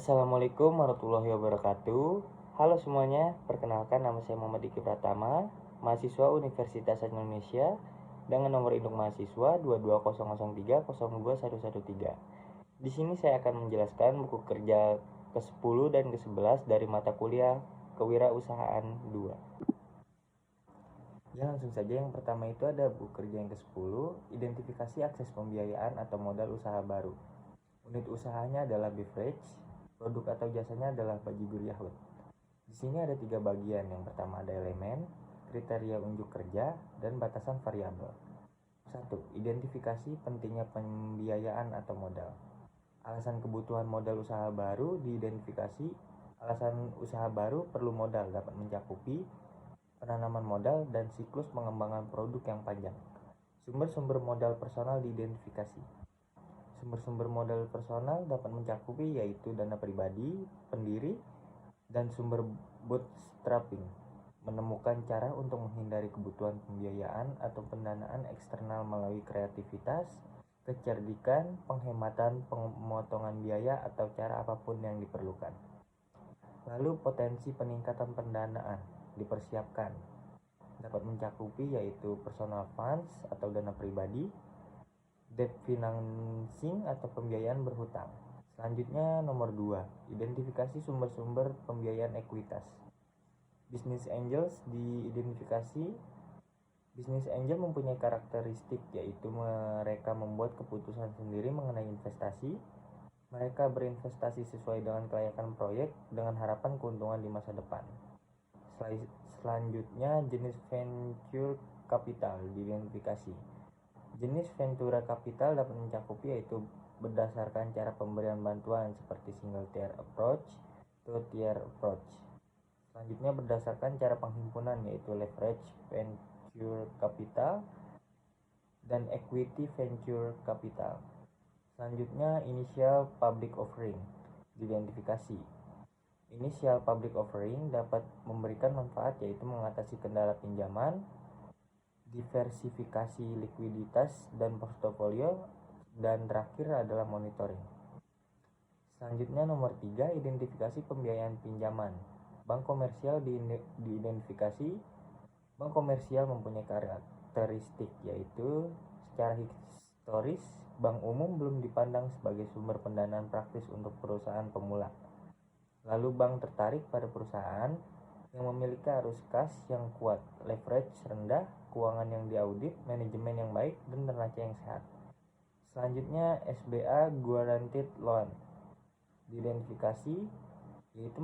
Assalamualaikum warahmatullahi wabarakatuh. Halo semuanya, perkenalkan nama saya Muhammad Diki Pratama, mahasiswa Universitas Indonesia dengan nomor induk mahasiswa 22003021113. Di sini saya akan menjelaskan buku kerja ke-10 dan ke-11 dari mata kuliah Kewirausahaan 2. Ya, langsung saja. Yang pertama itu ada buku kerja yang ke-10, identifikasi akses pembiayaan atau modal usaha baru. Unit usahanya adalah beverage, produk atau jasanya adalah bajigur Yahut. Di sini ada 3 bagian. Yang pertama ada elemen, kriteria unjuk kerja, dan batasan variabel. 1. Identifikasi pentingnya pembiayaan atau modal. Alasan kebutuhan modal usaha baru diidentifikasi. Alasan usaha baru perlu modal dapat mencakupi penanaman modal dan siklus pengembangan produk yang panjang. Sumber-sumber modal personal diidentifikasi. Sumber-sumber modal personal dapat mencakupi yaitu dana pribadi, pendiri, dan sumber bootstrapping. Menemukan cara untuk menghindari kebutuhan pembiayaan atau pendanaan eksternal melalui kreativitas, kecerdikan, penghematan, pemotongan biaya, atau cara apapun yang diperlukan. Lalu potensi peningkatan pendanaan dipersiapkan. Dapat mencakupi yaitu personal funds atau dana pribadi, debt financing atau pembiayaan berhutang. Selanjutnya nomor 2, identifikasi sumber-sumber pembiayaan ekuitas. Business angels diidentifikasi. Business angel mempunyai karakteristik yaitu mereka membuat keputusan sendiri mengenai investasi. Mereka berinvestasi sesuai dengan kelayakan proyek dengan harapan keuntungan di masa depan. Selanjutnya jenis venture capital diidentifikasi. Jenis ventura capital dapat mencakupi yaitu berdasarkan cara pemberian bantuan seperti single tier approach, two tier approach. Selanjutnya berdasarkan cara penghimpunan yaitu leverage venture capital dan equity venture capital. Selanjutnya initial public offering diidentifikasi. Initial public offering dapat memberikan manfaat yaitu mengatasi kendala pinjaman, diversifikasi likuiditas dan portofolio, dan terakhir adalah monitoring. Selanjutnya nomor 3, identifikasi pembiayaan pinjaman. Bank komersial diidentifikasi. Bank komersial mempunyai karakteristik yaitu secara historis bank umum belum dipandang sebagai sumber pendanaan praktis untuk perusahaan pemula. Lalu bank tertarik pada perusahaan yang memiliki arus kas yang kuat, leverage rendah, keuangan yang diaudit, manajemen yang baik, dan neraca yang sehat. Selanjutnya SBA Guaranteed Loan diidentifikasi yaitu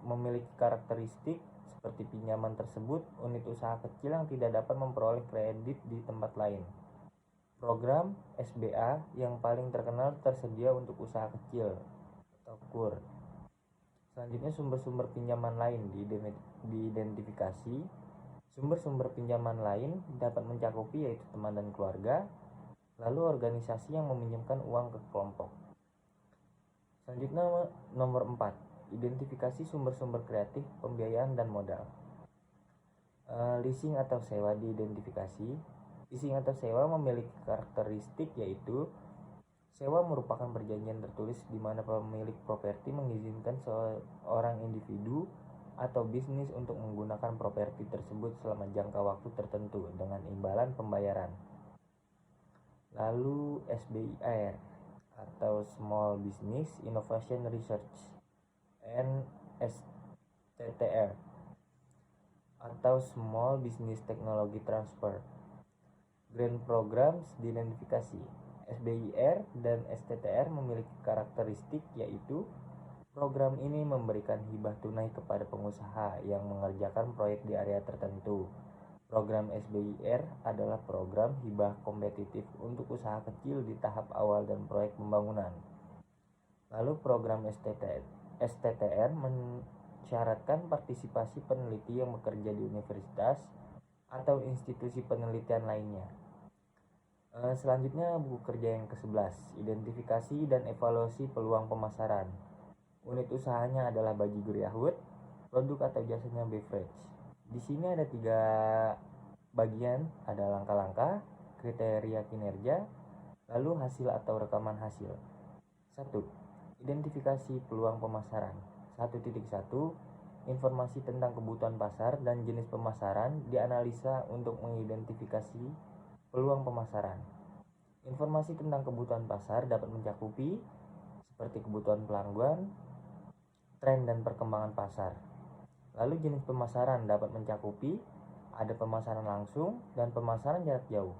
memiliki karakteristik seperti pinjaman tersebut unit usaha kecil yang tidak dapat memperoleh kredit di tempat lain. Program SBA yang paling terkenal tersedia untuk usaha kecil atau KUR. Selanjutnya sumber-sumber pinjaman lain diidentifikasi. Sumber-sumber pinjaman lain dapat mencakupi yaitu teman dan keluarga, lalu organisasi yang meminjamkan uang ke kelompok. Selanjutnya nomor 4, identifikasi sumber-sumber kreatif, pembiayaan, dan modal. Leasing atau sewa diidentifikasi. Leasing atau sewa memiliki karakteristik yaitu sewa merupakan perjanjian tertulis di mana pemilik properti mengizinkan seorang individu atau bisnis untuk menggunakan properti tersebut selama jangka waktu tertentu dengan imbalan pembayaran. Lalu SBIR atau Small Business Innovation Research and STTR atau Small Business Technology Transfer. Grant Programs diidentifikasi. SBIR dan STTR memiliki karakteristik yaitu program ini memberikan hibah tunai kepada pengusaha yang mengerjakan proyek di area tertentu. Program SBIR adalah program hibah kompetitif untuk usaha kecil di tahap awal dan proyek pembangunan. Lalu program STTR mensyaratkan partisipasi peneliti yang bekerja di universitas atau institusi penelitian lainnya. Selanjutnya buku kerja yang ke-11, identifikasi dan evaluasi peluang pemasaran. Unit usahanya adalah bajigur Yahut, produk atau jasanya beverage. Di sini ada 3 bagian, ada langkah-langkah, kriteria kinerja, lalu hasil atau rekaman hasil. 1. Identifikasi peluang pemasaran. 1.1. Informasi tentang kebutuhan pasar dan jenis pemasaran dianalisa untuk mengidentifikasi peluang pemasaran. Informasi tentang kebutuhan pasar dapat mencakupi seperti kebutuhan pelanggan, tren dan perkembangan pasar. Lalu jenis pemasaran dapat mencakupi ada pemasaran langsung dan pemasaran jarak jauh.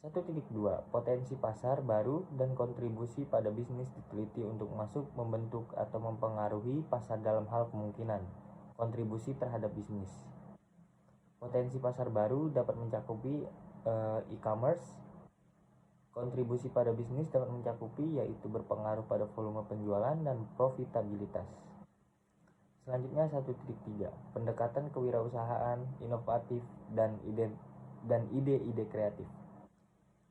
1.2. Potensi pasar baru dan kontribusi pada bisnis diteliti untuk masuk, membentuk, atau mempengaruhi pasar dalam hal kemungkinan kontribusi terhadap bisnis. Potensi pasar baru dapat mencakupi e-commerce. Kontribusi pada bisnis dapat mencakupi yaitu berpengaruh pada volume penjualan dan profitabilitas. Selanjutnya 1.3. Pendekatan kewirausahaan inovatif dan ide-ide kreatif.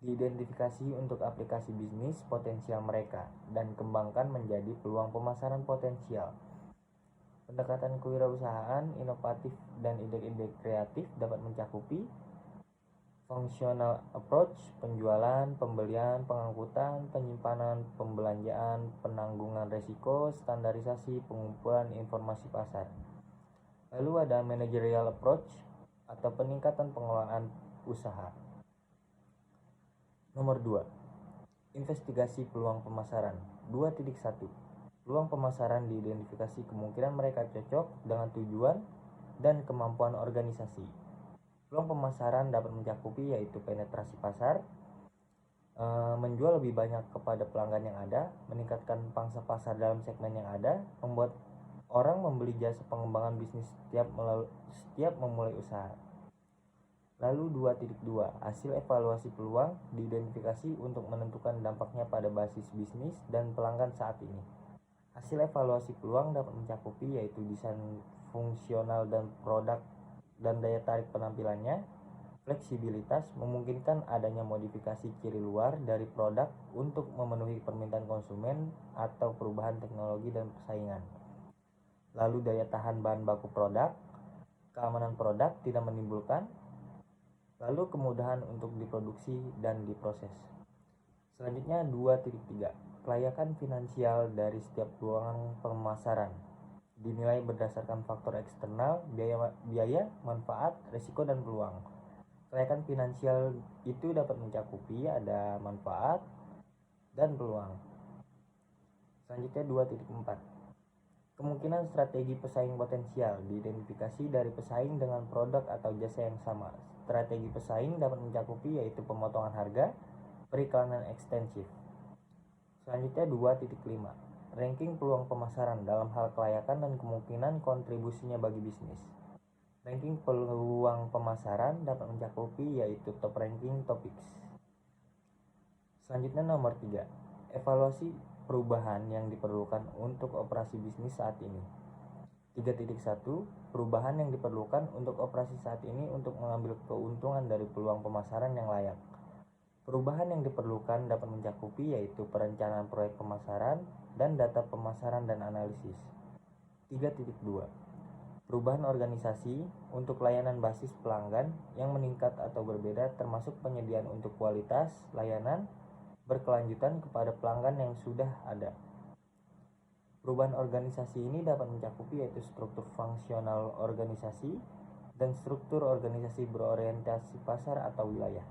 Diidentifikasi untuk aplikasi bisnis potensial mereka dan kembangkan menjadi peluang pemasaran potensial. Pendekatan kewirausahaan inovatif dan ide-ide kreatif dapat mencakupi functional approach, penjualan, pembelian, pengangkutan, penyimpanan, pembelanjaan, penanggungan risiko, standarisasi, pengumpulan informasi pasar. Lalu ada managerial approach atau peningkatan pengelolaan usaha. Nomor 2. Investigasi peluang pemasaran. 2.1. Peluang pemasaran diidentifikasi kemungkinan mereka cocok dengan tujuan dan kemampuan organisasi. Peluang pemasaran dapat mencakupi yaitu penetrasi pasar, menjual lebih banyak kepada pelanggan yang ada, meningkatkan pangsa pasar dalam segmen yang ada, membuat orang membeli jasa pengembangan bisnis setiap memulai usaha. Lalu 2.2. Hasil evaluasi peluang diidentifikasi untuk menentukan dampaknya pada basis bisnis dan pelanggan saat ini. Hasil evaluasi peluang dapat mencakupi yaitu desain fungsional dan produk dan daya tarik penampilannya, fleksibilitas, memungkinkan adanya modifikasi ciri luar dari produk untuk memenuhi permintaan konsumen atau perubahan teknologi dan persaingan. Lalu daya tahan bahan baku produk, keamanan produk tidak menimbulkan, lalu kemudahan untuk diproduksi dan diproses. Selanjutnya 2.3. Kelayakan finansial dari setiap peluang pemasaran dinilai berdasarkan faktor eksternal, biaya, manfaat, risiko, dan peluang. Kelayakan finansial itu dapat mencakupi ada manfaat dan peluang. Selanjutnya 2.4. Kemungkinan strategi pesaing potensial diidentifikasi dari pesaing dengan produk atau jasa yang sama. Strategi pesaing dapat mencakupi yaitu pemotongan harga, periklanan ekstensif. Selanjutnya 2.5. Ranking peluang pemasaran dalam hal kelayakan dan kemungkinan kontribusinya bagi bisnis. Ranking peluang pemasaran dapat mencakupi yaitu top ranking topics. Selanjutnya nomor 3. Evaluasi perubahan yang diperlukan untuk operasi bisnis saat ini. 3.1. Perubahan yang diperlukan untuk operasi saat ini untuk mengambil keuntungan dari peluang pemasaran yang layak. Perubahan yang diperlukan dapat mencakupi yaitu perencanaan proyek pemasaran dan data pemasaran dan analisis. 3.2. Perubahan organisasi untuk layanan basis pelanggan yang meningkat atau berbeda termasuk penyediaan untuk kualitas layanan berkelanjutan kepada pelanggan yang sudah ada. Perubahan organisasi ini dapat mencakupi yaitu struktur fungsional organisasi dan struktur organisasi berorientasi pasar atau wilayah.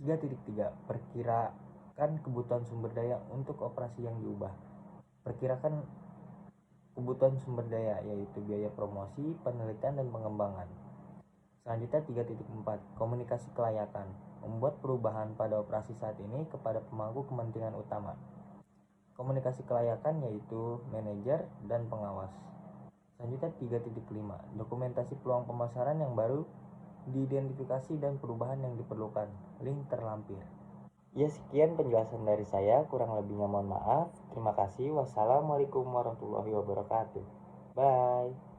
3.3. Perkirakan kebutuhan sumber daya untuk operasi yang diubah. Perkirakan kebutuhan sumber daya yaitu biaya promosi, penelitian, dan pengembangan. Selanjutnya 3.4. Komunikasi kelayakan. Membuat perubahan pada operasi saat ini kepada pemangku kepentingan utama. Komunikasi kelayakan yaitu manajer dan pengawas. Selanjutnya 3.5. Dokumentasi peluang pemasaran yang baru diidentifikasi dan perubahan yang diperlukan. Link terlampir. Ya, sekian penjelasan dari saya, kurang lebihnya mohon maaf. Terima kasih. Wassalamualaikum warahmatullahi wabarakatuh. Bye.